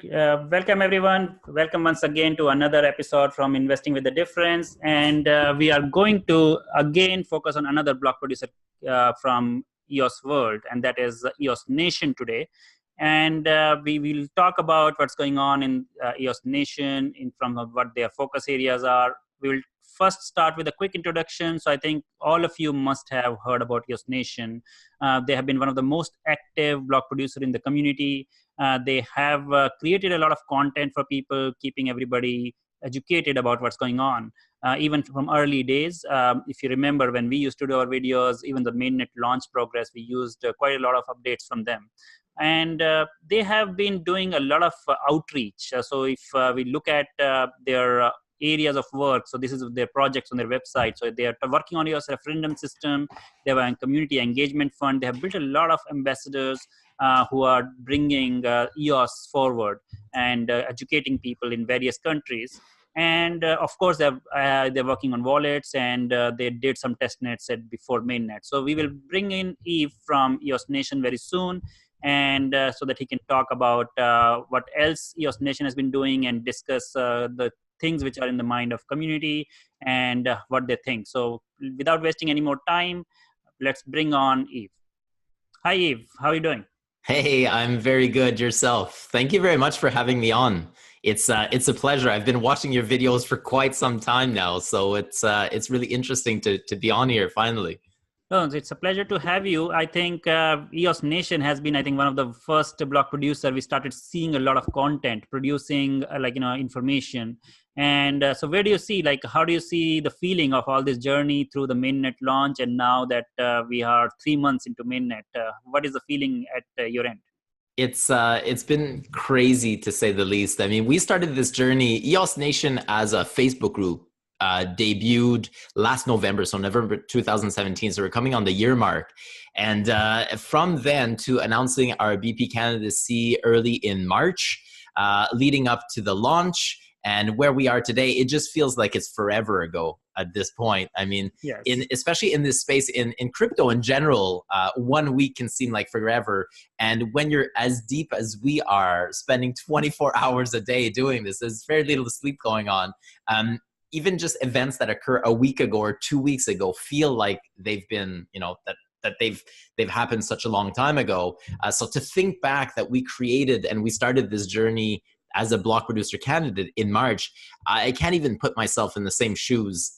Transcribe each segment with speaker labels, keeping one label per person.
Speaker 1: Welcome everyone. Welcome once again to another episode from Investing with the Difference. And we are going to again focus on another block producer from EOS World, and that is EOS Nation today. And we will talk about what's going on in EOS Nation, from what their focus areas are. We will first start with a quick introduction. So I think all of you must have heard about EOS Nation. They have been one of the most active block producer in the community. They have created a lot of content for people, keeping everybody educated about what's going on. Even from early days, if you remember when we used to do our videos, even the mainnet launch progress, we used quite a lot of updates from them. And they have been doing a lot of outreach. So if we look at their areas of work, so this is their projects on their website. So they are working on EOS referendum system. They have a community engagement fund. They have built a lot of ambassadors who are bringing EOS forward and educating people in various countries. And of course, they're working on wallets, and they did some test nets before mainnet. So we will bring in Yves from EOS Nation very soon, and so that he can talk about what else EOS Nation has been doing and discuss the things which are in the mind of community and what they think. So without wasting any more time, let's bring on Yves. Hi, Yves. How are you doing?
Speaker 2: Hey, I'm very good. Yourself? Thank you very much for having me on. It's a pleasure. I've been watching your videos for quite some time now, so it's really interesting to be on here finally.
Speaker 1: Oh, it's a pleasure to have you. I think EOS Nation has been, I think, one of the first block producer. We started seeing a lot of content, producing information. And so where do you see, how do you see the feeling of all this journey through the mainnet launch? And now that we are 3 months into mainnet, what is the feeling at your end?
Speaker 2: It's been crazy to say the least. I mean, we started this journey, EOS Nation, as a Facebook group. Debuted last November, so November 2017. So we're coming on the year mark. And from then to announcing our BP candidacy early in March, leading up to the launch and where we are today, it just feels like it's forever ago at this point. I mean,
Speaker 1: yes.
Speaker 2: Especially in this space, in crypto in general, 1 week can seem like forever. And when you're as deep as we are, spending 24 hours a day doing this, there's very little sleep going on. Even just events that occur a week ago or 2 weeks ago feel like they've been, that they've happened such a long time ago. So to think back that we created and we started this journey as a block producer candidate in March, I can't even put myself in the same shoes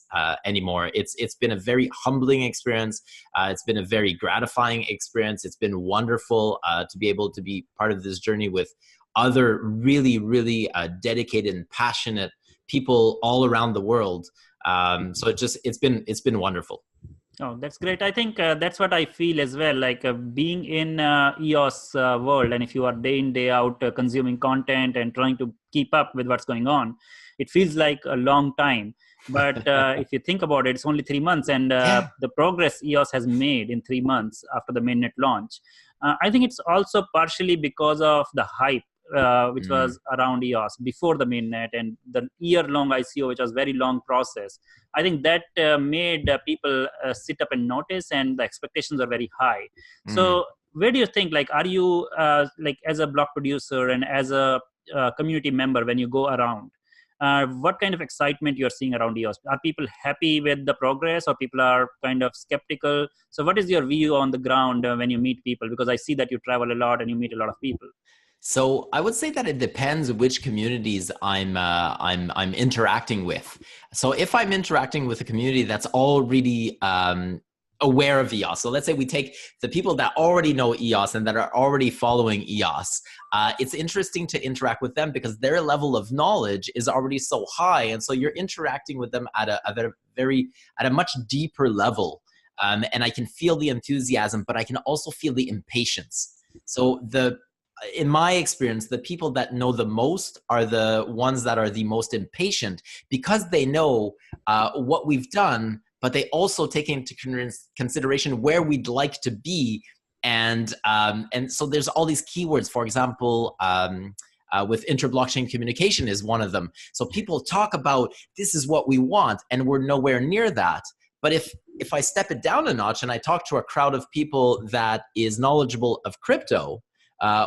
Speaker 2: anymore. It's been a very humbling experience. It's been a very gratifying experience. It's been wonderful to be able to be part of this journey with other really, really dedicated and passionate people all around the world. So it's been wonderful.
Speaker 1: Oh, that's great. I think that's what I feel as well, being in EOS world, and if you are day in, day out consuming content and trying to keep up with what's going on, it feels like a long time. But if you think about it, it's only 3 months, and the progress EOS has made in 3 months after the mainnet launch. I think it's also partially because of the hype which was around EOS before the mainnet, and the year-long ICO, which was very long process. I think that made people sit up and notice, and the expectations are very high. So where do you think, are you as a block producer and as a community member, when you go around, what kind of excitement you're seeing around EOS? Are people happy with the progress, or people are kind of skeptical? So what is your view on the ground when you meet people? Because I see that you travel a lot and you meet a lot of people.
Speaker 2: So I would say that it depends which communities I'm interacting with. So if I'm interacting with a community that's already aware of EOS, so let's say we take the people that already know EOS and that are already following EOS, it's interesting to interact with them because their level of knowledge is already so high, and so you're interacting with them at a much deeper level, and I can feel the enthusiasm, but I can also feel the impatience. So in my experience, the people that know the most are the ones that are the most impatient, because they know what we've done, but they also take into consideration where we'd like to be. And so there's all these keywords, for example, with inter-blockchain communication is one of them. So people talk about, this is what we want, and we're nowhere near that. But if I step it down a notch and I talk to a crowd of people that is knowledgeable of crypto,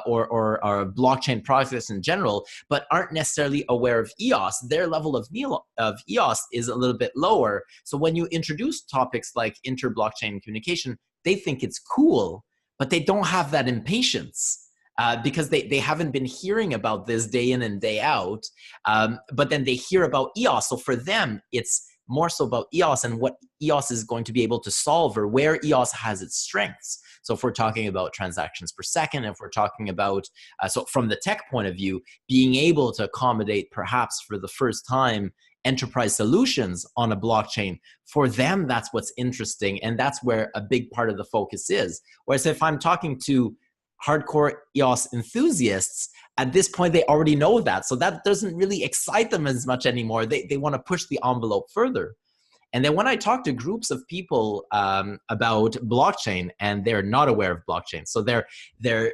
Speaker 2: or blockchain projects in general, but aren't necessarily aware of EOS. Their level of EOS is a little bit lower. So when you introduce topics like inter-blockchain communication, they think it's cool, but they don't have that impatience. Because they haven't been hearing about this day in and day out, but then they hear about EOS. So for them, it's more so about EOS and what EOS is going to be able to solve, or where EOS has its strengths. So if we're talking about transactions per second, if we're talking about, so from the tech point of view, being able to accommodate perhaps for the first time enterprise solutions on a blockchain, for them, that's what's interesting. And that's where a big part of the focus is. Whereas if I'm talking to hardcore EOS enthusiasts, at this point, they already know that. So that doesn't really excite them as much anymore. They want to push the envelope further. And then when I talk to groups of people about blockchain, and they're not aware of blockchain, so they're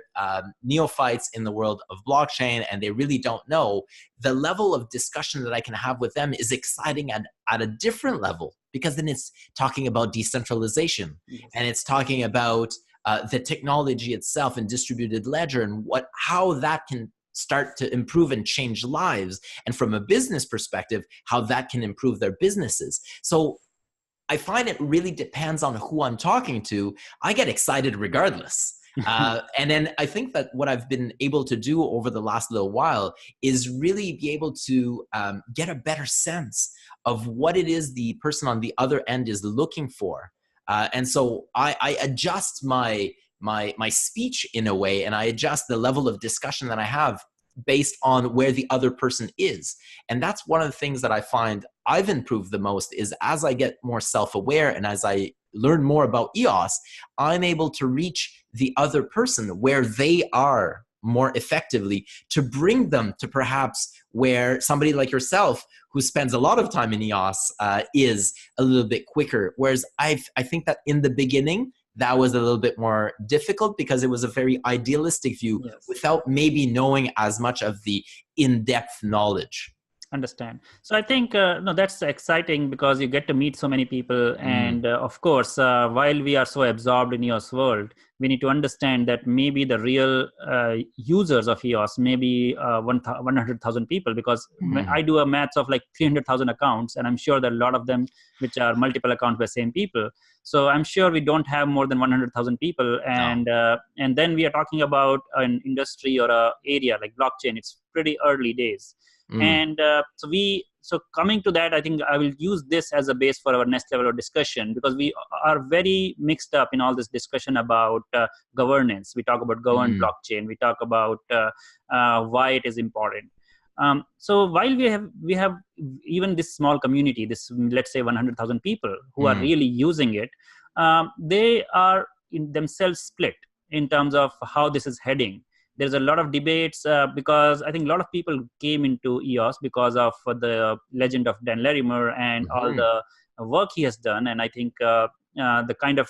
Speaker 2: neophytes in the world of blockchain, and they really don't know, the level of discussion that I can have with them is exciting at a different level, because then it's talking about decentralization, yes, and it's talking about the technology itself and distributed ledger, and how that can start to improve and change lives, and from a business perspective, how that can improve their businesses. So I find it really depends on who I'm talking to. I get excited regardless. And then I think that what I've been able to do over the last little while is really be able to get a better sense of what it is the person on the other end is looking for. And so I adjust my speech in a way, and I adjust the level of discussion that I have based on where the other person is. And that's one of the things that I find I've improved the most, is as I get more self-aware and as I learn more about EOS, I'm able to reach the other person where they are more effectively, to bring them to perhaps where somebody like yourself, who spends a lot of time in EOS, is a little bit quicker. Whereas I think that in the beginning, that was a little bit more difficult, because it was a very idealistic view, yes, without maybe knowing as much of the in-depth knowledge.
Speaker 1: Understand. So I think, no, that's exciting, because you get to meet so many people. And of course, while we are so absorbed in EOS world, we need to understand that maybe the real users of EOS may be 100,000 people, because I do a maths of like 300,000 accounts, and I'm sure that a lot of them, which are multiple accounts by same people. So I'm sure we don't have more than 100,000 people. And and then we are talking about an industry or a area like blockchain. It's pretty early days. And so coming to that, I think I will use this as a base for our next level of discussion, because we are very mixed up in all this discussion about governance. We talk about governed blockchain. We talk about why it is important. So while we have even this small community, this, let's say 100,000 people who are really using it, they are in themselves split in terms of how this is heading. There's a lot of debates because I think a lot of people came into EOS because of the legend of Dan Larimer and all the work he has done. And I think the kind of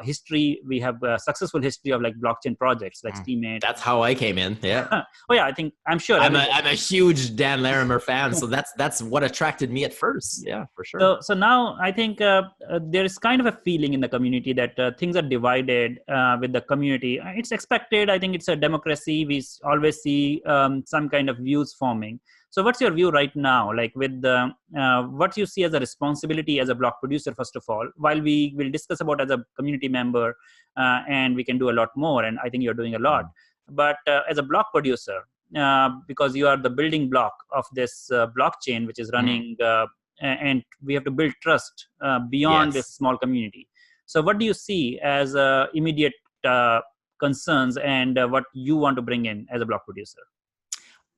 Speaker 1: history, we have a successful history of like blockchain projects like Steemit.
Speaker 2: That's how I came in. Yeah.
Speaker 1: Oh yeah, I'm sure.
Speaker 2: I'm a huge Dan Larimer fan, so that's what attracted me at first. Yeah, for sure.
Speaker 1: So now I think there is kind of a feeling in the community that things are divided with the community. It's expected. I think it's a democracy. We always see some kind of views forming. So what's your view right now, like with what you see as a responsibility as a block producer, first of all, while we will discuss about as a community member and we can do a lot more. And I think you're doing a lot, but as a block producer, because you are the building block of this blockchain, which is running and we have to build trust beyond this small community. So what do you see as immediate concerns and what you want to bring in as a block producer?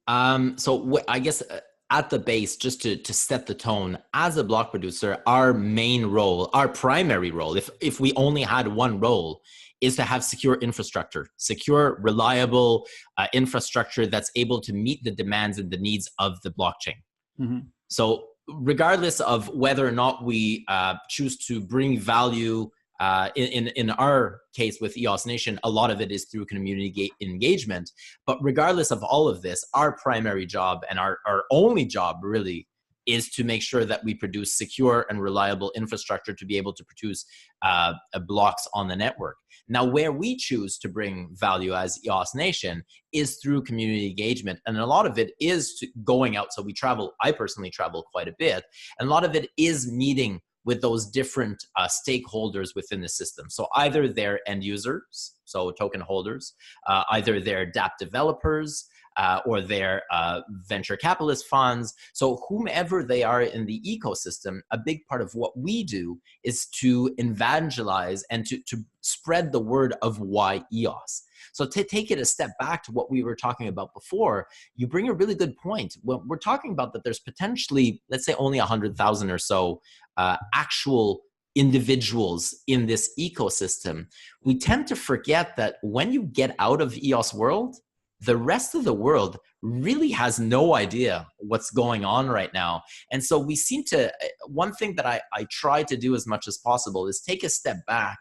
Speaker 2: So I guess at the base, just to set the tone, as a block producer, our main role, our primary role, if we only had one role, is to have secure infrastructure, secure, reliable infrastructure that's able to meet the demands and the needs of the blockchain. So regardless of whether or not we choose to bring value, in our case with EOS Nation, a lot of it is through community engagement. But regardless of all of this, our primary job and our only job really is to make sure that we produce secure and reliable infrastructure to be able to produce blocks on the network. Now, where we choose to bring value as EOS Nation is through community engagement. And a lot of it is going out. So we travel, I personally travel quite a bit. And a lot of it is meeting with those different stakeholders within the system. So either they're end users, so token holders, either they're dApp developers, or their venture capitalist funds. So whomever they are in the ecosystem, a big part of what we do is to evangelize and to spread the word of why EOS. So to take it a step back to what we were talking about before, you bring a really good point. Well, we're talking about that there's potentially, let's say, only 100,000 or so actual individuals in this ecosystem. We tend to forget that when you get out of EOS world, the rest of the world really has no idea what's going on right now. And so we seem to, one thing that I try to do as much as possible is take a step back,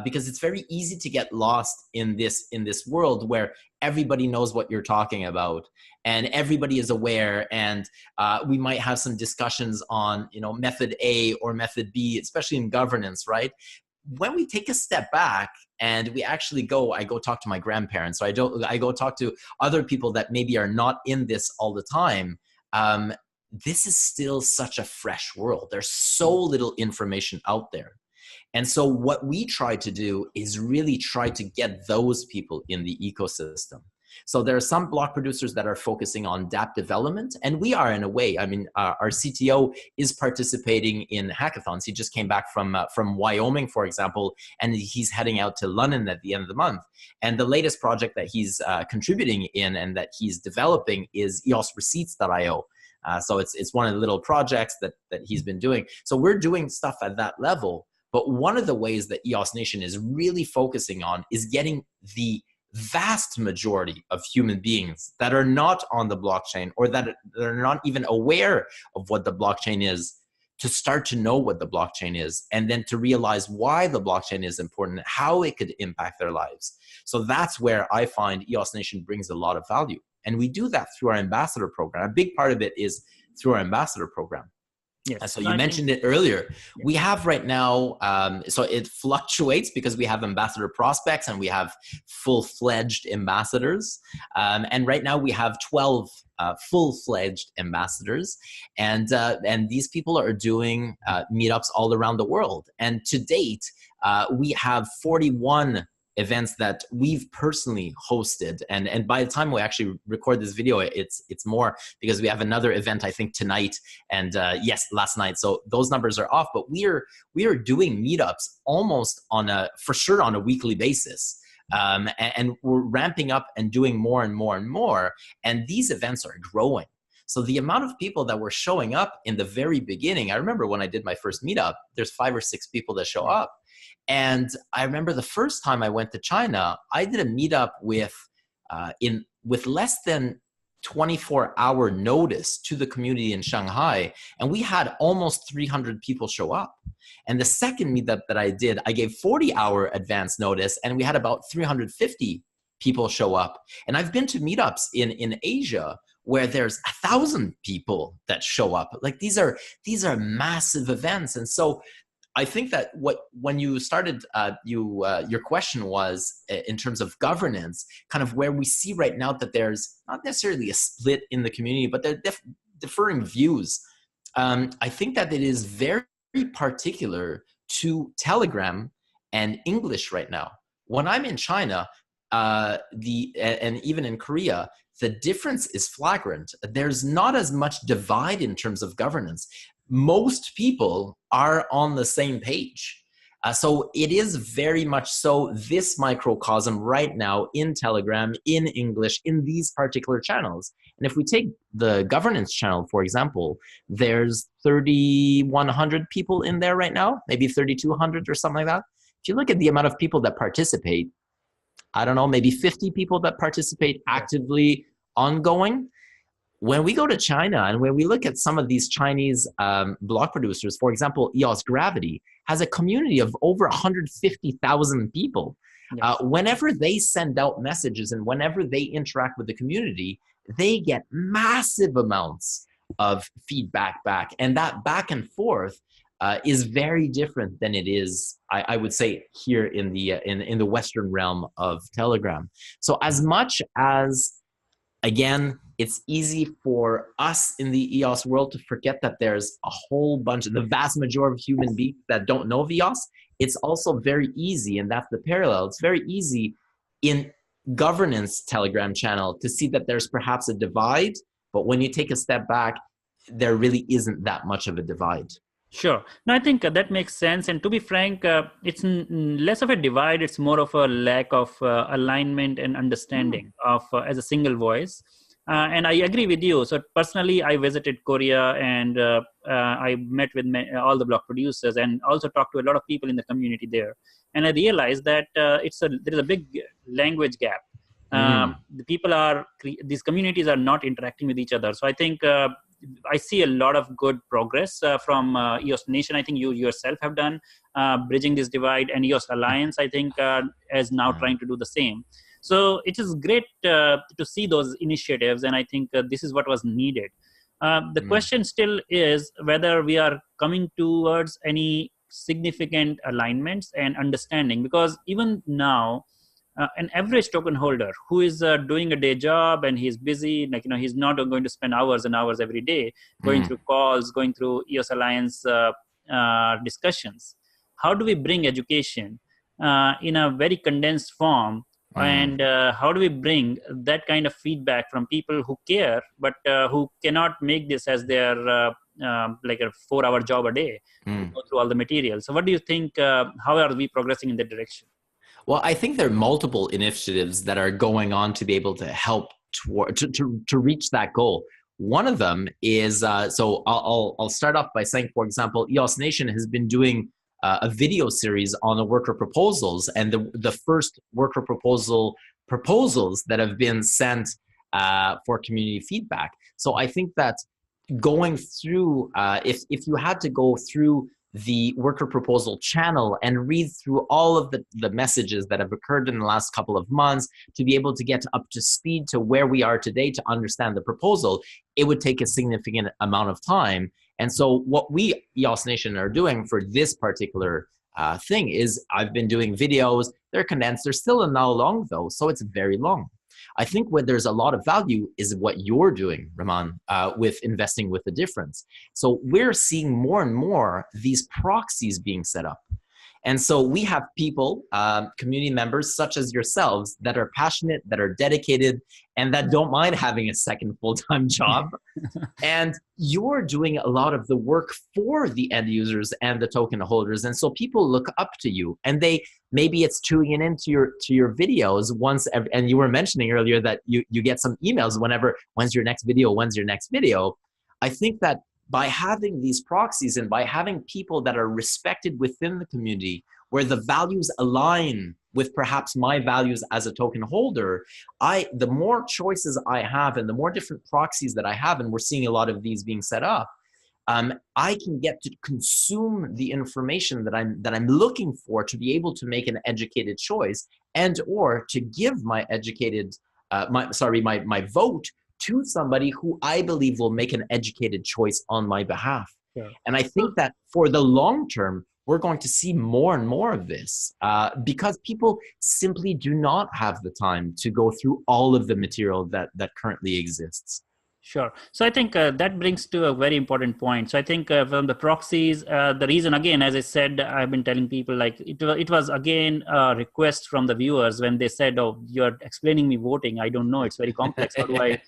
Speaker 2: because it's very easy to get lost in this world where everybody knows what you're talking about and everybody is aware, and we might have some discussions on, you know, method A or method B, especially in governance, right? When we take a step back and we actually I go talk to my grandparents, or I go talk to other people that maybe are not in this all the time, this is still such a fresh world. There's so little information out there. And so what we try to do is really try to get those people in the ecosystem. So there are some block producers that are focusing on dApp development, and we are in a way. I mean, our CTO is participating in hackathons. He just came back from Wyoming, for example, and he's heading out to London at the end of the month. And the latest project that he's contributing in and that he's developing is EOS Receipts.io. So it's one of the little projects that he's been doing. So we're doing stuff at that level. But one of the ways that EOS Nation is really focusing on is getting the vast majority of human beings that are not on the blockchain, or that are not even aware of what the blockchain is, to start to know what the blockchain is, and then to realize why the blockchain is important, how it could impact their lives. So that's where I find EOS Nation brings a lot of value. And we do that through our ambassador program. A big part of it is through our ambassador program.
Speaker 1: Yes.
Speaker 2: So you mentioned it earlier. We have right now, so it fluctuates because we have ambassador prospects and we have full-fledged ambassadors. And right now we have 12 full-fledged ambassadors. And these people are doing meetups all around the world. And to date, we have 41 events that we've personally hosted, and by the time we actually record this video, it's more, because we have another event I think tonight, and yes, last night. So those numbers are off, but we are doing meetups almost for sure on a weekly basis, and we're ramping up and doing more and more and more, and these events are growing. So the amount of people that were showing up in the very beginning, I remember when I did my first meetup, there's 5 or 6 people that show up. And I remember the first time I went to China, I did a meetup with less than 24-hour notice to the community in Shanghai, and we had almost 300 people show up. And the second meetup that I did, I gave 40-hour advance notice, and we had about 350 people show up. And I've been to meetups in Asia where there's 1,000 people that show up. Like these are massive events. And so I think that when you started, your question was in terms of governance, kind of where we see right now that there's not necessarily a split in the community, but there are differing views. I think that it is very particular to Telegram and English right now. When I'm in China, and even in Korea, the difference is flagrant. There's not as much divide in terms of governance. Most people are on the same page. So it is very much so this microcosm right now in Telegram, in English, in these particular channels. And if we take the governance channel, for example, there's 3,100 people in there right now, maybe 3,200 or something like that. If you look at the amount of people that participate, I don't know, maybe 50 people that participate actively ongoing. When we go to China and when we look at some of these Chinese block producers, for example, EOS Gravity has a community of over 150,000 people. Yes. Whenever they send out messages and whenever they interact with the community, they get massive amounts of feedback back. And that back and forth is very different than it is, I would say, here in the Western realm of Telegram. So as much as, again, it's easy for us in the EOS world to forget that there's a whole bunch of the vast majority of human beings that don't know EOS. It's also very easy, and that's the parallel. It's very easy in governance Telegram channel to see that there's perhaps a divide, but when you take a step back, there really isn't that much of a divide.
Speaker 1: Sure. No, I think that makes sense. And to be frank, it's less of a divide. It's more of a lack of alignment and understanding of as a single voice. And I agree with you. So personally, I visited Korea and I met with all the block producers and also talked to a lot of people in the community there. And I realized that there is a big language gap. These communities are not interacting with each other. So I think I see a lot of good progress from EOS Nation. I think you yourself have done bridging this divide, and EOS Alliance, I think, is now trying to do the same. So it is great to see those initiatives, and I think this is what was needed. The question still is whether we are coming towards any significant alignments and understanding, because even now, an average token holder who is doing a day job and he's busy, he's not going to spend hours and hours every day going through calls, going through EOS Alliance discussions. How do we bring education in a very condensed form? And how do we bring that kind of feedback from people who care, but who cannot make this as their like a 4-hour job a day to go through all the material? So what do you think, how are we progressing in that direction?
Speaker 2: Well, I think there are multiple initiatives that are going on to be able to help to reach that goal. One of them is, so I'll start off by saying, for example, EOS Nation has been doing a video series on the worker proposals, and the first worker proposals that have been sent for community feedback. So I think that going through, if you had to go through the worker proposal channel and read through all of the messages that have occurred in the last couple of months to be able to get up to speed to where we are today to understand the proposal, it would take a significant amount of time. And so what we, EOS Nation, are doing for this particular thing is I've been doing videos. They're condensed. They're still an hour long, though, so it's very long. I think where there's a lot of value is what you're doing, Raman, with investing with the difference. So we're seeing more and more these proxies being set up. And so we have people, community members such as yourselves, that are passionate, that are dedicated, and that don't mind having a second full-time job. And you're doing a lot of the work for the end users and the token holders. And so people look up to you, and maybe it's tuning into your videos once, and you were mentioning earlier that you get some emails when's your next video. I think that by having these proxies and by having people that are respected within the community where the values align with perhaps my values as a token holder, the more choices I have and the more different proxies that I have, and we're seeing a lot of these being set up, I can get to consume the information that I'm looking for to be able to make an educated choice, and or to give my my vote to somebody who I believe will make an educated choice on my behalf.
Speaker 1: Yeah.
Speaker 2: And I think that for the long term, we're going to see more and more of this because people simply do not have the time to go through all of the material that currently exists.
Speaker 1: Sure. So I think that brings to a very important point. So I think from the proxies, the reason, again, as I said, I've been telling people, like it was again a request from the viewers when they said, "Oh, you're explaining me voting. I don't know. It's very complex. How do I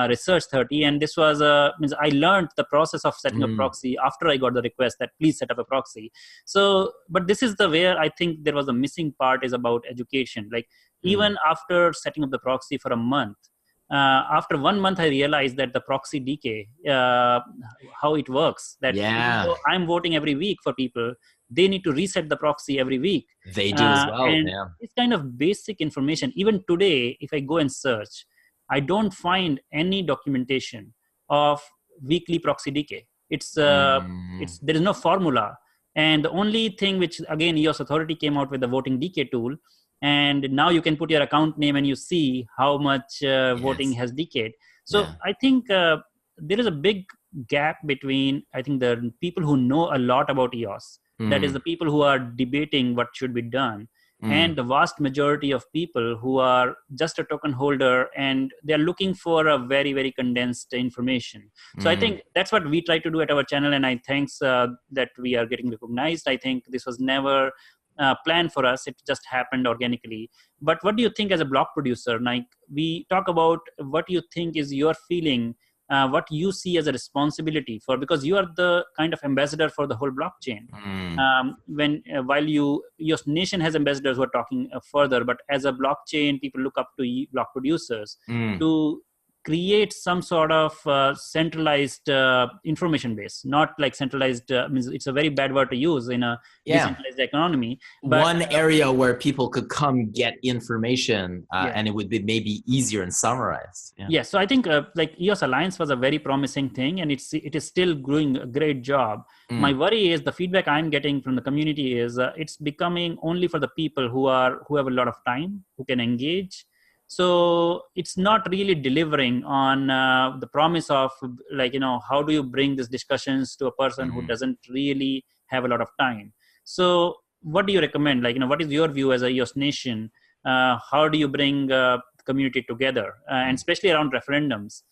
Speaker 1: research 30?" And this was means I learned the process of setting up proxy after I got the request that please set up a proxy. So, but this is where I think there was a missing part is about education. Like even after setting up the proxy for a month. After 1 month, I realized that the proxy decay, how it works, that even though I'm voting every week for people, they need to reset the proxy every week.
Speaker 2: They do as well.
Speaker 1: And it's kind of basic information. Even today, if I go and search, I don't find any documentation of weekly proxy decay. There is no formula. And the only thing which, again, EOS Authority came out with the voting decay tool. And now you can put your account name and you see how much voting has decayed. So I think there is a big gap between, I think, the people who know a lot about EOS, that is the people who are debating what should be done, and the vast majority of people who are just a token holder and they're looking for a very, very condensed information. So I think that's what we try to do at our channel, and I thanks that we are getting recognized. I think this was never planned for us, it just happened organically. But what do you think as a block producer? Like, we talk about what you think is your feeling, what you see as a responsibility for, because you are the kind of ambassador for the whole blockchain. While EOS Nation has ambassadors who are talking further, but as a blockchain, people look up to block producers to create some sort of centralized information base. Not like centralized, means it's a very bad word to use in a decentralized economy. But
Speaker 2: one area where people could come get information and it would be maybe easier and summarized.
Speaker 1: So I think like EOS Alliance was a very promising thing, and it is still doing a great job. My worry is the feedback I'm getting from the community is it's becoming only for the people who have a lot of time, who can engage. So it's not really delivering on the promise of, like, how do you bring these discussions to a person who doesn't really have a lot of time. So what do you recommend? Like, what is your view as a EOS Nation? How do you bring the community together, and especially around referendums?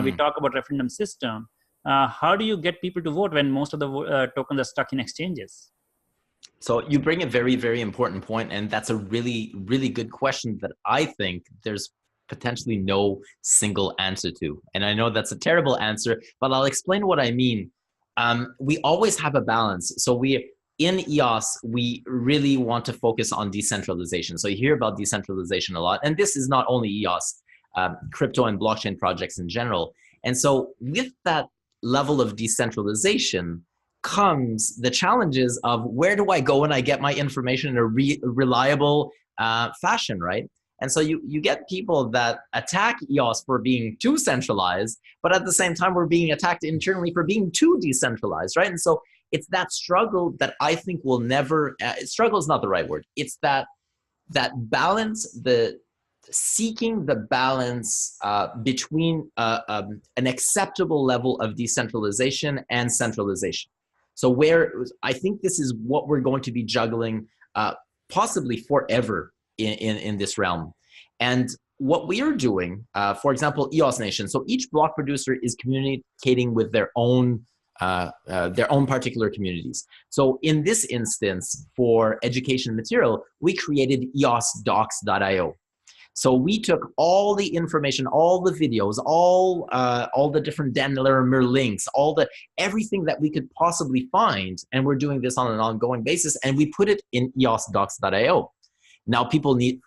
Speaker 1: We talk about referendum system. How do you get people to vote when most of the tokens are stuck in exchanges?
Speaker 2: So you bring a very, very important point, and that's a really, really good question that I think there's potentially no single answer to. And I know that's a terrible answer, but I'll explain what I mean. We always have a balance. So in EOS, we really want to focus on decentralization. So you hear about decentralization a lot, and this is not only EOS, crypto and blockchain projects in general. And so with that level of decentralization comes the challenges of, where do I go when I get my information in a reliable fashion, right? And so you get people that attack EOS for being too centralized, but at the same time, we're being attacked internally for being too decentralized, right? And so it's that struggle that I think will never, struggle is not the right word. It's that balance, seeking the balance between an acceptable level of decentralization and centralization. So I think this is what we're going to be juggling possibly forever in this realm. And what we are doing, for example, EOS Nation, so each block producer is communicating with their own particular communities. So in this instance, for education material, we created EOSDocs.io. So we took all the information, all the videos, all the different Denler links, everything that we could possibly find, and we're doing this on an ongoing basis, and we put it in EOSDocs.io. Now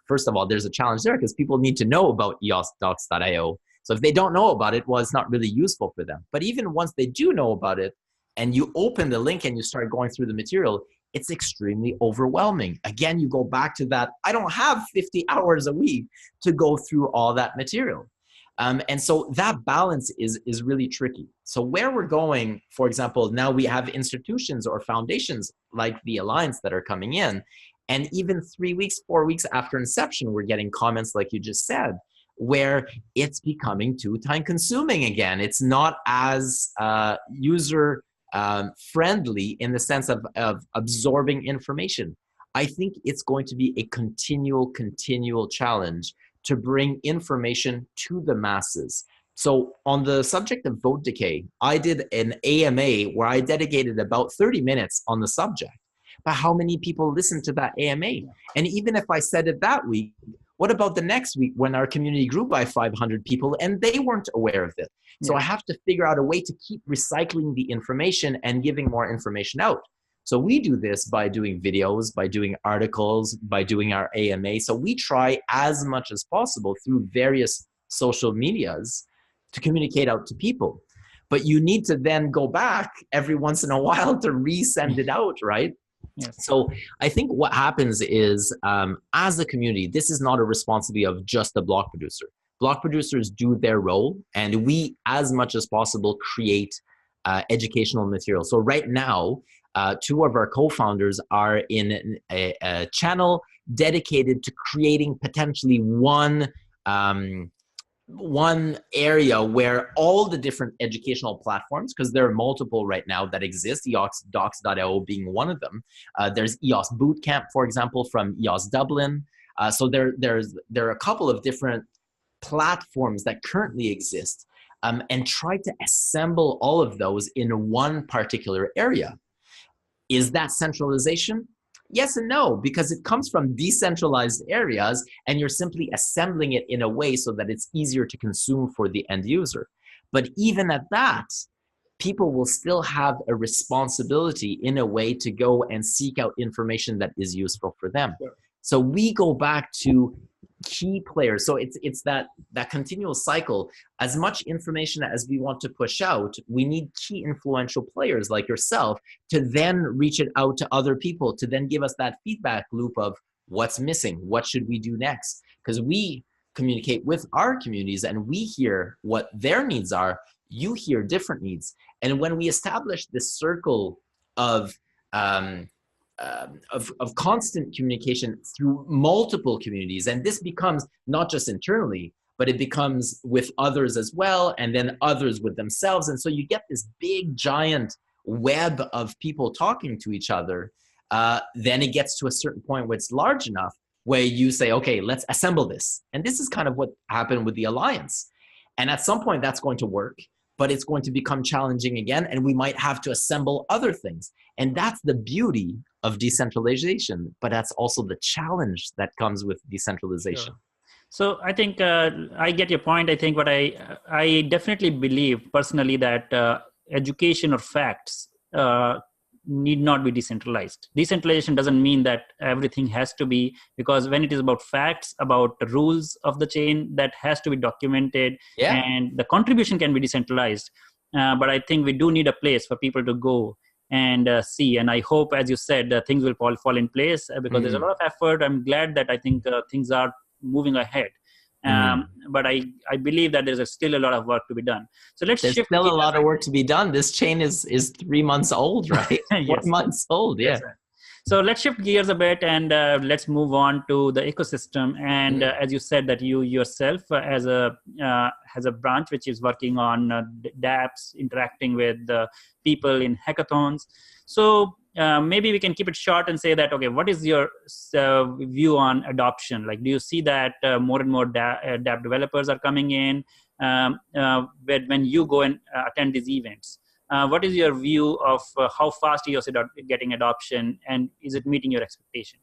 Speaker 2: first of all, there's a challenge there because people need to know about EOSDocs.io. So if they don't know about it, well, it's not really useful for them. But even once they do know about it, and you open the link and you start going through the material, it's extremely overwhelming. Again, you go back to that, I don't have 50 hours a week to go through all that material. And so that balance is really tricky. So where we're going, for example, now we have institutions or foundations like the Alliance that are coming in, and even 3 weeks, 4 weeks after inception, we're getting comments like you just said, where it's becoming too time consuming again. It's not as user friendly in the sense of absorbing information. I think it's going to be a continual challenge to bring information to the masses. So on the subject of vote decay, I did an AMA where I dedicated about 30 minutes on the subject. But how many people listened to that AMA? And even if I said it that week, what about the next week when our community grew by 500 people and they weren't aware of it? So I have to figure out a way to keep recycling the information and giving more information out. So we do this by doing videos, by doing articles, by doing our AMA. So we try as much as possible through various social medias to communicate out to people. But you need to then go back every once in a while to resend it out, right?
Speaker 1: Yes.
Speaker 2: So I think what happens is, as a community, this is not a responsibility of just the block producer. Block producers do their role, and we, as much as possible, create educational material. So right now, two of our co-founders are in a channel dedicated to creating potentially one one area where all the different educational platforms, because there are multiple right now that exist, EOSDocs.io being one of them. There's EOS Bootcamp, for example, from EOS Dublin. So there are a couple of different platforms that currently exist, and try to assemble all of those in one particular area. Is that centralization? Yes and no, because it comes from decentralized areas and you're simply assembling it in a way so that it's easier to consume for the end user. But even at that, people will still have a responsibility in a way to go and seek out information that is useful for them.
Speaker 1: Sure.
Speaker 2: So we go back to key players. So it's that continual cycle. As much information as we want to push out, we need key influential players like yourself to then reach it out to other people, to then give us that feedback loop of what's missing, what should we do next? Because we communicate with our communities and we hear what their needs are. You hear different needs. And when we establish this circle of constant communication through multiple communities, and this becomes not just internally, but it becomes with others as well, and then others with themselves. And so you get this big giant web of people talking to each other. Then it gets to a certain point where it's large enough where you say, okay, let's assemble this. And this is kind of what happened with the Alliance. And at some point that's going to work, but it's going to become challenging again, and we might have to assemble other things. And that's the beauty of decentralization, but that's also the challenge that comes with decentralization.
Speaker 1: Sure. So I think I get your point. I think what I definitely believe personally that education or facts need not be decentralized. Decentralization doesn't mean that everything has to be, because when it is about facts, about the rules of the chain, that has to be documented, and the contribution can be decentralized. But I think we do need a place for people to go and see. And I hope, as you said, things will fall in place because there's a lot of effort. I'm glad that I think things are moving ahead. But I believe that there's still a lot of work to be done. So there's
Speaker 2: still a lot of work to be done. This chain is 3 months old, right?
Speaker 1: Yes.
Speaker 2: 4 months old, yeah.
Speaker 1: Yes, so let's shift gears a bit and let's move on to the ecosystem. And as you said, that you yourself has a branch which is working on dApps, interacting with people in hackathons. So maybe we can keep it short and say that, okay, what is your view on adoption? Like, do you see that more and more dApp developers are coming in when you go and attend these events? What is your view of how fast EOS is getting adoption, and is it meeting your expectation?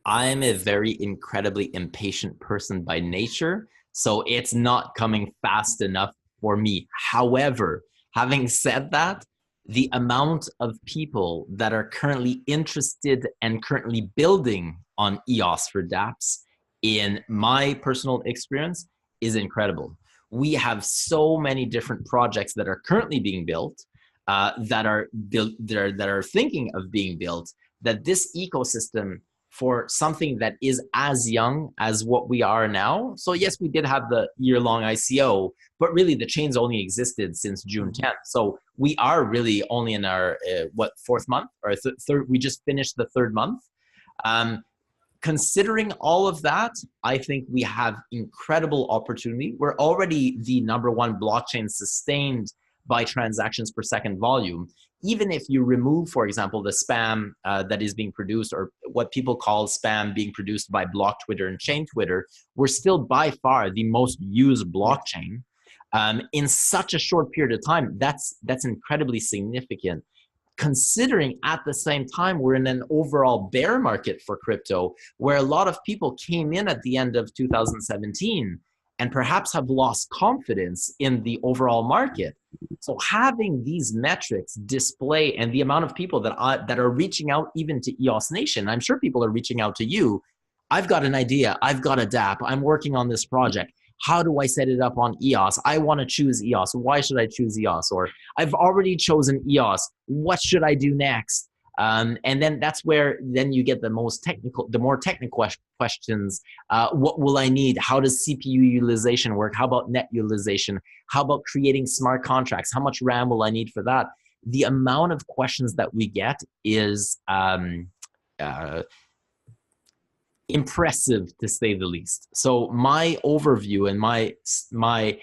Speaker 2: I'm a very incredibly impatient person by nature, so it's not coming fast enough for me. However, having said that, the amount of people that are currently interested and currently building on EOS for dApps, in my personal experience, is incredible. We have so many different projects that are currently being built, that are thinking of being built, that this ecosystem for something that is as young as what we are now. So yes, we did have the year-long ICO, but really the chain's only existed since June 10th. So we are really only in our, fourth month, or third, we just finished the third month. Considering all of that, I think we have incredible opportunity. We're already the #1 blockchain sustained by transactions per second volume. Even if you remove, for example, the spam that is being produced, or what people call spam being produced by block Twitter and chain Twitter, we're still by far the most used blockchain. In such a short period of time, that's incredibly significant. Considering at the same time we're in an overall bear market for crypto, where a lot of people came in at the end of 2017 and perhaps have lost confidence in the overall market. So having these metrics display, and the amount of people that are reaching out even to EOS Nation, I'm sure people are reaching out to you. I've got an idea, I've got a dApp, I'm working on this project. How do I set it up on EOS? I want to choose EOS. Why should I choose EOS? Or I've already chosen EOS. What should I do next? And then that's where then you get the more technical questions. What will I need? How does CPU utilization work? How about net utilization? How about creating smart contracts? How much RAM will I need for that? The amount of questions that we get is impressive to say the least. So my overview and my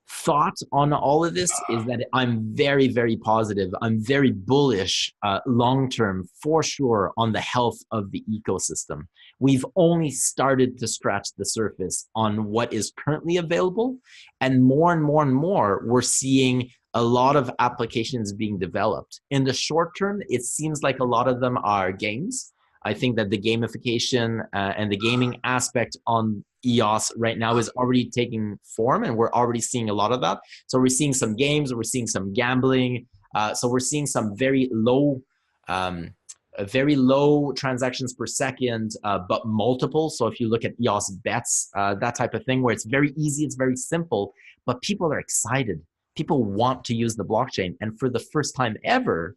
Speaker 2: thought on all of this is that I'm very, very positive. I'm very bullish long term for sure on the health of the ecosystem. We've only started to scratch the surface on what is currently available, and more, we're seeing a lot of applications being developed. In the short term, it seems like a lot of them are games. I think that the gamification and the gaming aspect on EOS right now is already taking form, and we're already seeing a lot of that. So we're seeing some games, we're seeing some gambling. So we're seeing some very low transactions per second, but multiple. So if you look at EOS bets, that type of thing, where it's very easy, it's very simple, but people are excited. People want to use the blockchain. And for the first time ever,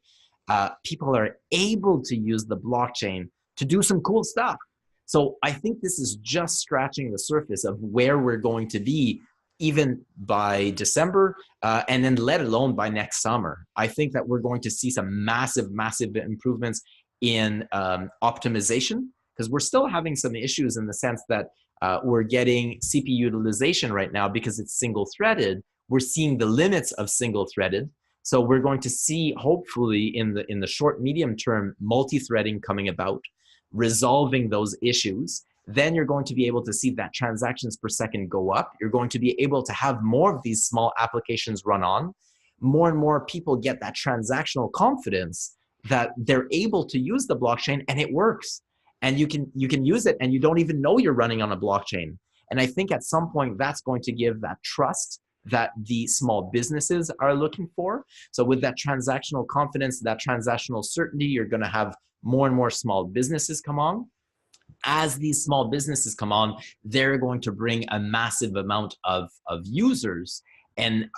Speaker 2: people are able to use the blockchain to do some cool stuff. So I think this is just scratching the surface of where we're going to be even by December, and then let alone by next summer. I think that we're going to see some massive improvements in optimization, because we're still having some issues in the sense that we're getting CPU utilization right now because it's single-threaded. We're seeing the limits of single-threaded. So we're going to see, hopefully, in the short, medium term, multi-threading coming about, resolving those issues. Then you're going to be able to see that transactions per second go up. You're going to be able to have more of these small applications run on. More and more people get that transactional confidence that they're able to use the blockchain and it works. And you can use it and you don't even know you're running on a blockchain. And I think at some point that's going to give that trust that the small businesses are looking for. So with that transactional confidence, that transactional certainty, you're going to have more and more small businesses come on. As these small businesses come on, they're going to bring a massive amount of users. And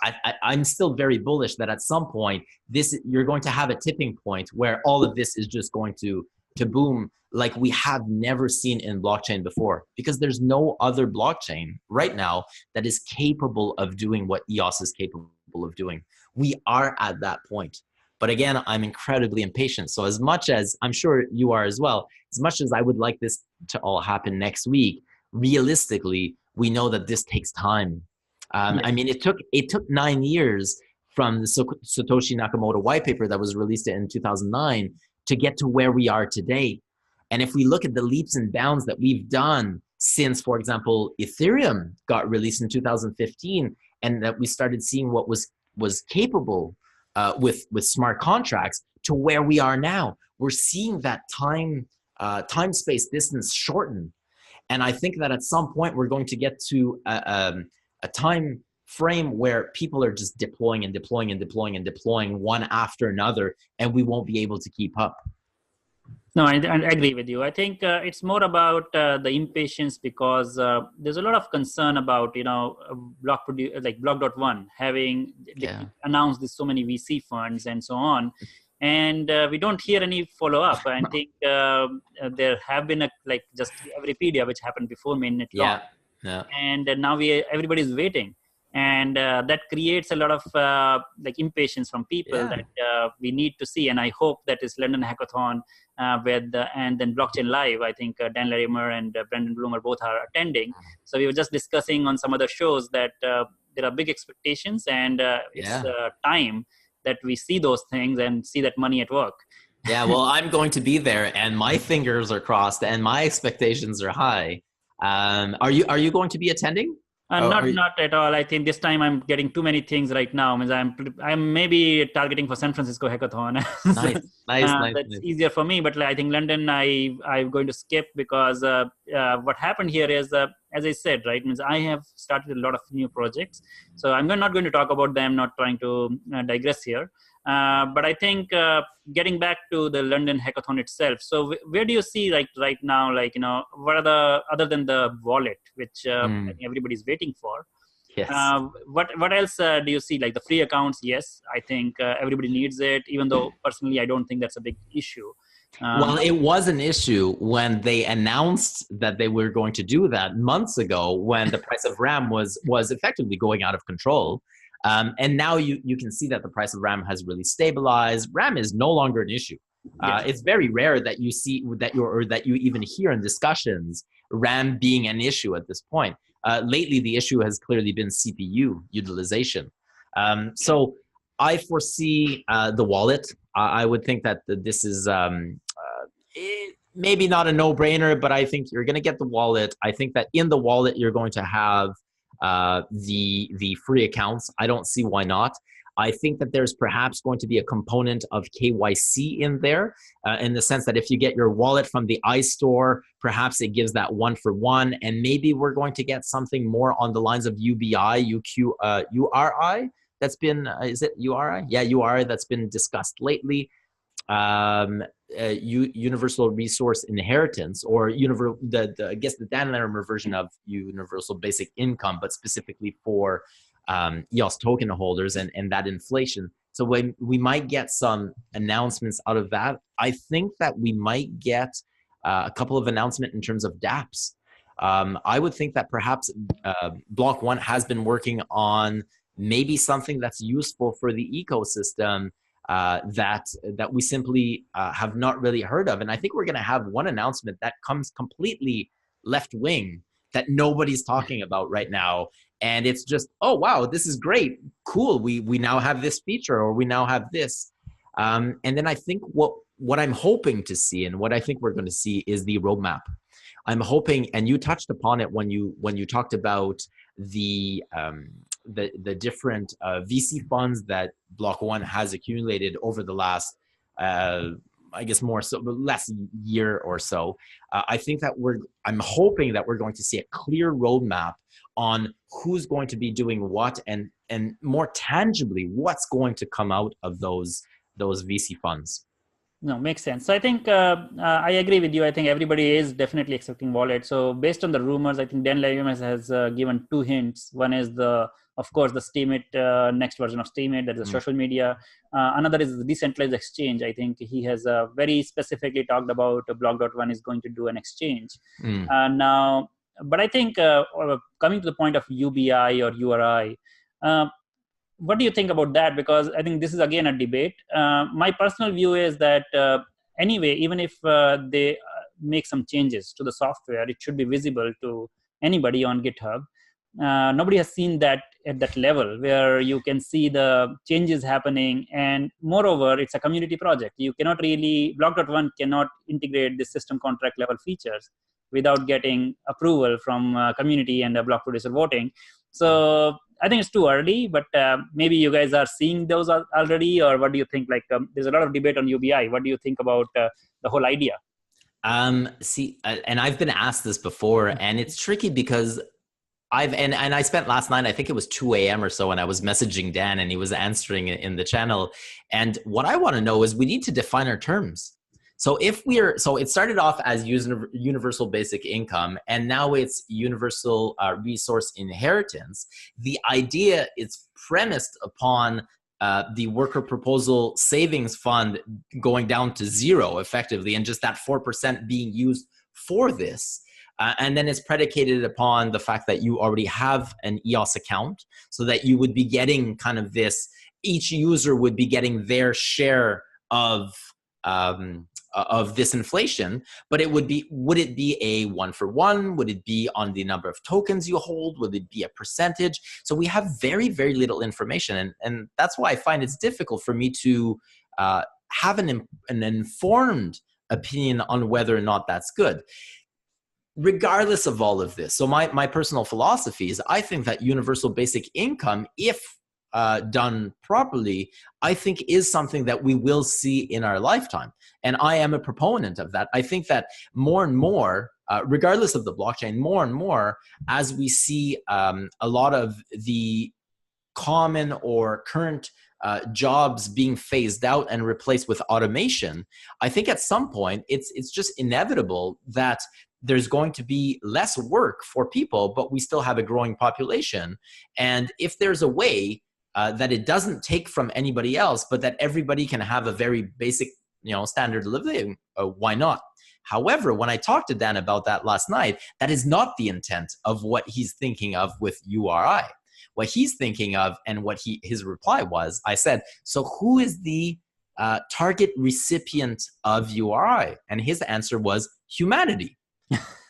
Speaker 2: I'm still very bullish that at some point, you're going to have a tipping point where all of this is just going to boom like we have never seen in blockchain before, because there's no other blockchain right now that is capable of doing what EOS is capable of doing. We are at that point. But again, I'm incredibly impatient. So as much as I'm sure you are as well, as much as I would like this to all happen next week, realistically, we know that this takes time. I mean, it took 9 years from the Satoshi Nakamoto white paper that was released in 2009 to get to where we are today. And if we look at the leaps and bounds that we've done since, for example, Ethereum got released in 2015, and that we started seeing what was capable with smart contracts to where we are now, we're seeing that time space distance shorten. And I think that at some point we're going to get to a time frame where people are just deploying one after another, and we won't be able to keep up.
Speaker 1: No, I agree with you. I think it's more about the impatience, because there's a lot of concern about, like Block.one having announced this so many VC funds and so on. And we don't hear any follow-up. I think there have been just Wikipedia, which happened before mainnet launch.
Speaker 2: Yeah.
Speaker 1: And now everybody's waiting. And that creates a lot of impatience from people that we need to see. And I hope that is London Hackathon and then Blockchain Live. I think Dan Larimer and Brendan Bloomer both are attending. So we were just discussing on some other shows that there are big expectations, and it's time that we see those things and see that money at work.
Speaker 2: Yeah, well, I'm going to be there, and my fingers are crossed, and my expectations are high. Are you going to be attending?
Speaker 1: Not at all. I think this time I'm getting too many things right now. I'm maybe targeting for San Francisco Hackathon.
Speaker 2: Nice.
Speaker 1: That's easier for me. But I think London, I'm going to skip, because what happened here is, as I said, right, means I have started a lot of new projects. So I'm not going to talk about them, not trying to digress here. But I think getting back to the London Hackathon itself. So where do you see right now, what are other than the wallet, which I think everybody's waiting for?
Speaker 2: Yes.
Speaker 1: What else do you see? Like the free accounts? Yes, I think everybody needs it, even though personally I don't think that's a big issue.
Speaker 2: Well, it was an issue when they announced that they were going to do that months ago, when the price of RAM was effectively going out of control. And now you can see that the price of RAM has really stabilized. RAM is no longer an issue. It's very rare that you see that that you even hear in discussions RAM being an issue at this point. Lately, the issue has clearly been CPU utilization. So I foresee the wallet. I would think that this is maybe not a no-brainer, but I think you're going to get the wallet. I think that in the wallet, you're going to have the free accounts. I don't see why not. I think that there's perhaps going to be a component of KYC in there, in the sense that if you get your wallet from the iStore, perhaps it gives that 1-for-1, and maybe we're going to get something more on the lines of UBI, URI. That's been, is it URI? Yeah, URI, that's been discussed lately. Universal resource inheritance, or I guess the Dan Larimer version of universal basic income, but specifically for EOS token holders and that inflation. So when we might get some announcements out of that, I think that we might get a couple of announcements in terms of dApps. I would think that perhaps Block.one has been working on maybe something that's useful for the ecosystem that we simply have not really heard of. And I think we're going to have one announcement that comes completely left wing that nobody's talking about right now. And it's just, oh, wow, this is great. Cool. We now have this feature, or we now have this. And then I think what I'm hoping to see, and what I think we're going to see, is the roadmap. I'm hoping, and you touched upon it when you talked about the different VC funds that Block.one has accumulated over the last, I guess less year or so. I think that I'm hoping that we're going to see a clear roadmap on who's going to be doing what, and more tangibly what's going to come out of those VC funds.
Speaker 1: No, makes sense. So I think I agree with you. I think everybody is definitely accepting wallet. So based on the rumors, I think Dan Larimer has given 2 hints. One is of course, the Steemit, next version of Steemit, that is social media. Another is the decentralized exchange. I think he has very specifically talked about Block.one is going to do an exchange. Now, but I think coming to the point of UBI or URI, what do you think about that? Because I think this is again a debate. My personal view is that anyway, even if they make some changes to the software, it should be visible to anybody on GitHub. Nobody has seen that at that level where you can see the changes happening. And moreover, it's a community project. You cannot really, Block.one cannot integrate the system contract level features without getting approval from community and block producer voting. So I think it's too early, but maybe you guys are seeing those already, or what do you think? Like, there's a lot of debate on UBI. What do you think about the whole idea?
Speaker 2: And I've been asked this before, and it's tricky because and I spent last night, I think it was 2 a.m. or so, and I was messaging Dan, and he was answering it in the channel. And what I want to know is we need to define our terms. So it started off as universal basic income, and now it's universal resource inheritance. The idea is premised upon the worker proposal savings fund going down to 0 effectively, and just that 4% being used for this. And then it's predicated upon the fact that you already have an EOS account, so that you would be getting kind of this, each user would be getting their share of this inflation. But would it be a 1-for-1? Would it be on the number of tokens you hold? Would it be a percentage? So we have very, very little information. And that's why I find it's difficult for me to have an informed opinion on whether or not that's good. Regardless of all of this, so my personal philosophy is, I think that universal basic income, if done properly, I think is something that we will see in our lifetime. And I am a proponent of that. I think that more and more, regardless of the blockchain, more and more, as we see a lot of the common or current jobs being phased out and replaced with automation, I think at some point it's just inevitable that there's going to be less work for people, but we still have a growing population. And if there's a way that it doesn't take from anybody else, but that everybody can have a very basic, standard of living, why not? However, when I talked to Dan about that last night, that is not the intent of what he's thinking of with URI. What he's thinking of, and what his reply was, I said, so who is the target recipient of URI? And his answer was humanity.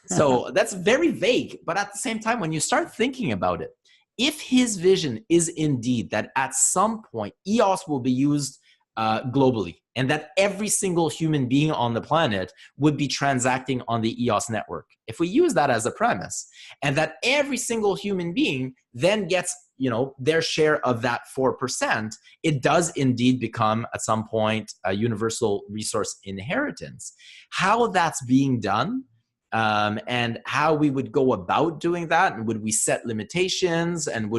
Speaker 2: So that's very vague, but at the same time, when you start thinking about it, if his vision is indeed that at some point EOS will be used globally, and that every single human being on the planet would be transacting on the EOS network, if we use that as a premise, and that every single human being then gets, you know, their share of that 4%, it does indeed become at some point a universal resource inheritance. How that's being done, and how we would go about doing that, and would we set limitations, and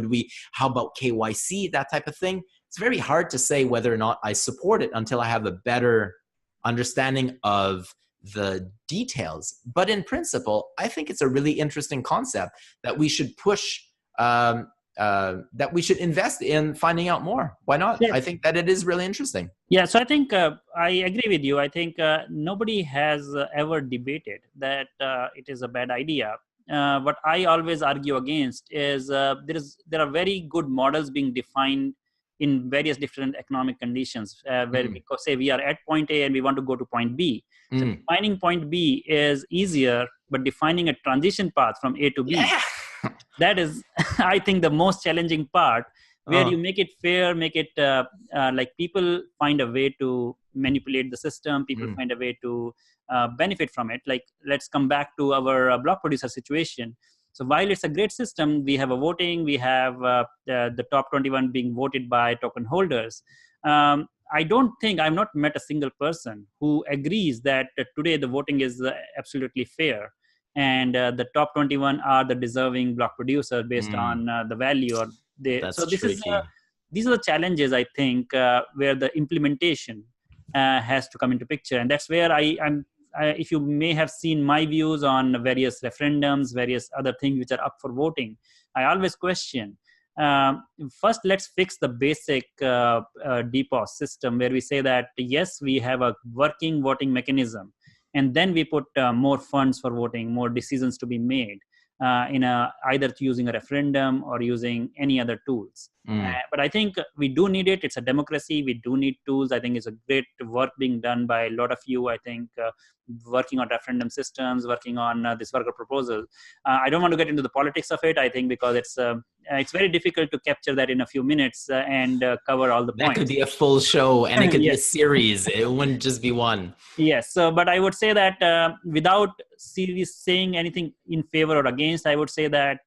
Speaker 2: how about KYC, that type of thing? It's very hard to say whether or not I support it until I have a better understanding of the details. But in principle, I think it's a really interesting concept that we should push, that we should invest in finding out more. Why not?
Speaker 1: Yeah.
Speaker 2: I think that it is really interesting.
Speaker 1: Yeah, so I think I agree with you. I think nobody has ever debated that it is a bad idea. What I always argue against is there are very good models being defined in various different economic conditions, where we say we are at point A and we want to go to point B. So defining point B is easier, but defining a transition path from A to B, that is, I think, the most challenging part, where you make it fair, make it like people find a way to manipulate the system, people find a way to benefit from it. Like, let's come back to our block producer situation. So while it's a great system, we have a voting, we have the top 21 being voted by token holders. I've not met a single person who agrees that today the voting is absolutely fair, and the top 21 are the deserving block producer based on the value. Or
Speaker 2: That's tricky.
Speaker 1: These are the challenges, I think, where the implementation has to come into picture, and that's where I'm. If you may have seen my views on various referendums, various other things which are up for voting, I always question, first, let's fix the basic DPoS system, where we say that, yes, we have a working voting mechanism, and then we put more funds for voting, more decisions to be made either using a referendum or using any other tools. But I think we do need it. It's a democracy. We do need tools. I think it's a great work being done by a lot of you, I think, working on referendum systems, working on this worker proposal. I don't want to get into the politics of it, I think, because it's very difficult to capture that in a few minutes and cover all the points.
Speaker 2: That could be a full show, and it could be a series. It wouldn't just be one.
Speaker 1: Yes. So, but I would say that without saying anything in favor or against, I would say that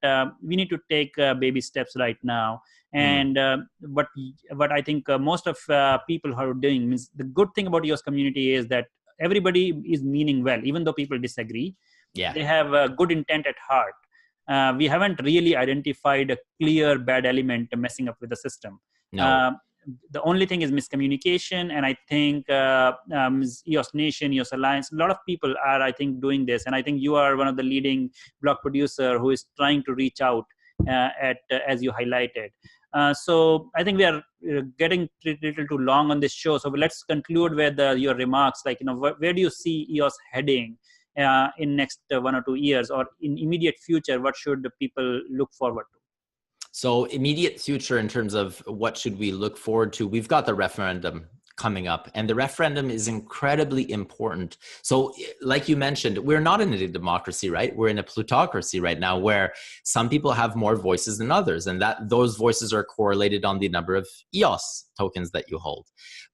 Speaker 1: we need to take baby steps right now. And what I think most of people are doing means, the good thing about EOS community is that everybody is meaning well, even though people disagree.
Speaker 2: Yeah,
Speaker 1: they have a good intent at heart. We haven't really identified a clear bad element messing up with the system.
Speaker 2: No.
Speaker 1: The only thing is miscommunication, and I think EOS Nation, EOS Alliance, a lot of people are, I think, doing this, and I think you are one of the leading block producer who is trying to reach out as you highlighted. So I think we are getting a little too long on this show. So let's conclude with your remarks. Like, where do you see EOS heading in next 1 or 2 years, or in immediate future? What should people look forward to?
Speaker 2: So immediate future, in terms of what should we look forward to, we've got the referendum coming up, and the referendum is incredibly important. So like you mentioned, we're not in a democracy, right? We're in a plutocracy right now, where some people have more voices than others, and that those voices are correlated on the number of EOS tokens that you hold.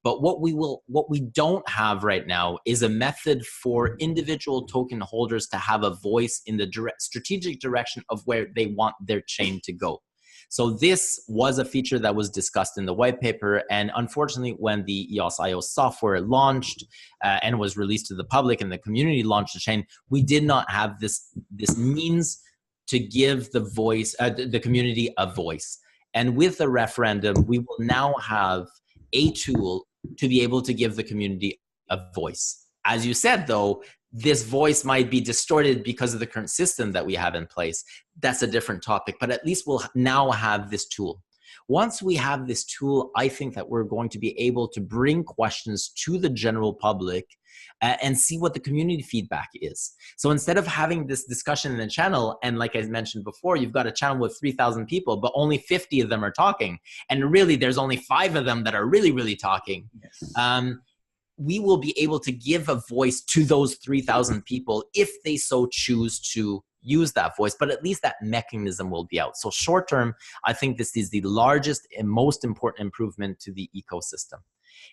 Speaker 2: But what we don't have right now is a method for individual token holders to have a voice in the strategic direction of where they want their chain to go. So this was a feature that was discussed in the white paper, and unfortunately, when the EOS.io software launched and was released to the public, and the community launched the chain, we did not have this means to give the community a voice. And with the referendum, we will now have a tool to be able to give the community a voice. As you said, though, this voice might be distorted because of the current system that we have in place. That's a different topic, but at least we'll now have this tool. Once we have this tool, I think that we're going to be able to bring questions to the general public and see what the community feedback is. So instead of having this discussion in the channel, and like I mentioned before, you've got a channel with 3,000 people, but only 50 of them are talking. And really, there's only 5 of them that are really, really talking. Yes. We will be able to give a voice to those 3,000 people if they so choose to use that voice, but at least that mechanism will be out. So short term, I think this is the largest and most important improvement to the ecosystem.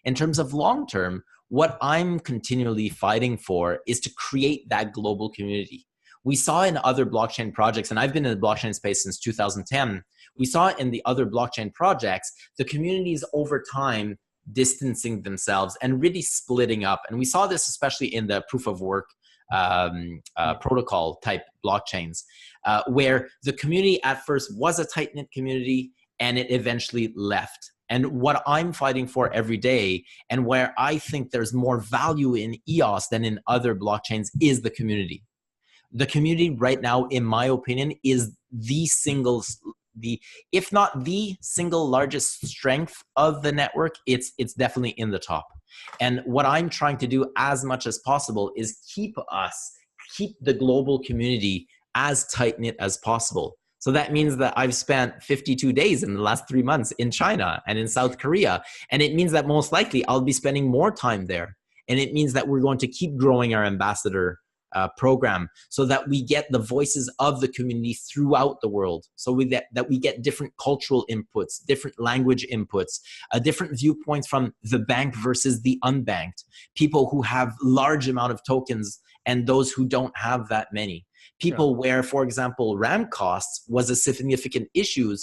Speaker 2: In terms of long term, what I'm continually fighting for is to create that global community. We saw in other blockchain projects, and I've been in the blockchain space since 2010, we saw in the other blockchain projects, the communities over time distancing themselves and really splitting up. And we saw this especially in the proof of work protocol type blockchains, where the community at first was a tight-knit community and it eventually left. And what I'm fighting for every day, and where I think there's more value in EOS than in other blockchains, is the community. The community right now, in my opinion, is if not the single largest strength of the network, it's definitely in the top. And what I'm trying to do as much as possible is keep the global community as tight-knit as possible. So that means that I've spent 52 days in the last 3 months in China and in South Korea. And it means that most likely I'll be spending more time there. And it means that we're going to keep growing our ambassador program so that we get the voices of the community throughout the world. So that we get different cultural inputs, different language inputs, different viewpoints from the bank versus the unbanked, people who have large amount of tokens and those who don't have that many. People where, for example, RAM costs was a significant issue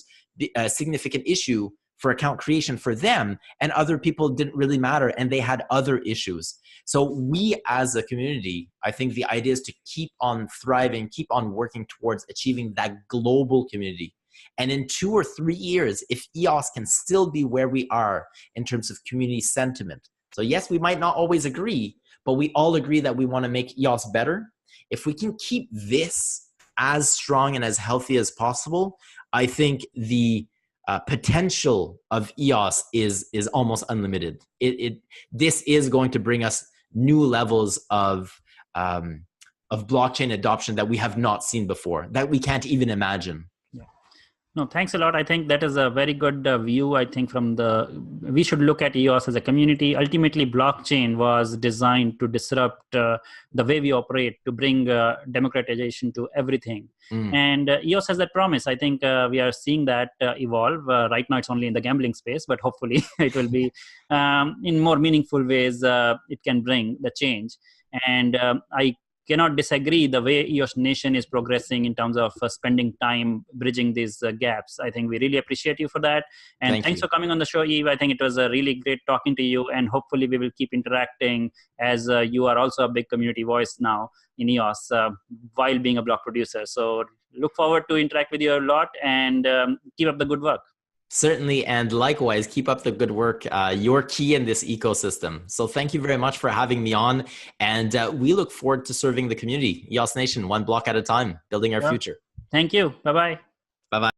Speaker 2: for account creation for them, and other people didn't really matter and they had other issues. So we as a community, I think the idea is to keep on thriving, keep on working towards achieving that global community. And in 2 or 3 years, if EOS can still be where we are in terms of community sentiment. So yes, we might not always agree, but we all agree that we want to make EOS better. If we can keep this as strong and as healthy as possible, I think the potential of EOS is almost unlimited. This is going to bring us new levels of blockchain adoption that we have not seen before, that we can't even imagine.
Speaker 1: No, thanks a lot. I think that is a very good view. I think we should look at EOS as a community. Ultimately, blockchain was designed to disrupt the way we operate, to bring democratization to everything. And EOS has that promise. I think we are seeing that evolve. Right now, it's only in the gambling space, but hopefully it will be in more meaningful ways. It can bring the change. And I cannot disagree the way EOS Nation is progressing in terms of spending time bridging these gaps. I think we really appreciate you for that. And thanks for coming on the show, Yves. I think it was really great talking to you, and hopefully we will keep interacting as you are also a big community voice now in EOS while being a block producer. So look forward to interact with you a lot, and keep up the good work.
Speaker 2: Certainly, and likewise, keep up the good work. You're key in this ecosystem. So thank you very much for having me on, and we look forward to serving the community. EOS Nation, one block at a time, building our future.
Speaker 1: Thank you. Bye-bye.
Speaker 2: Bye-bye.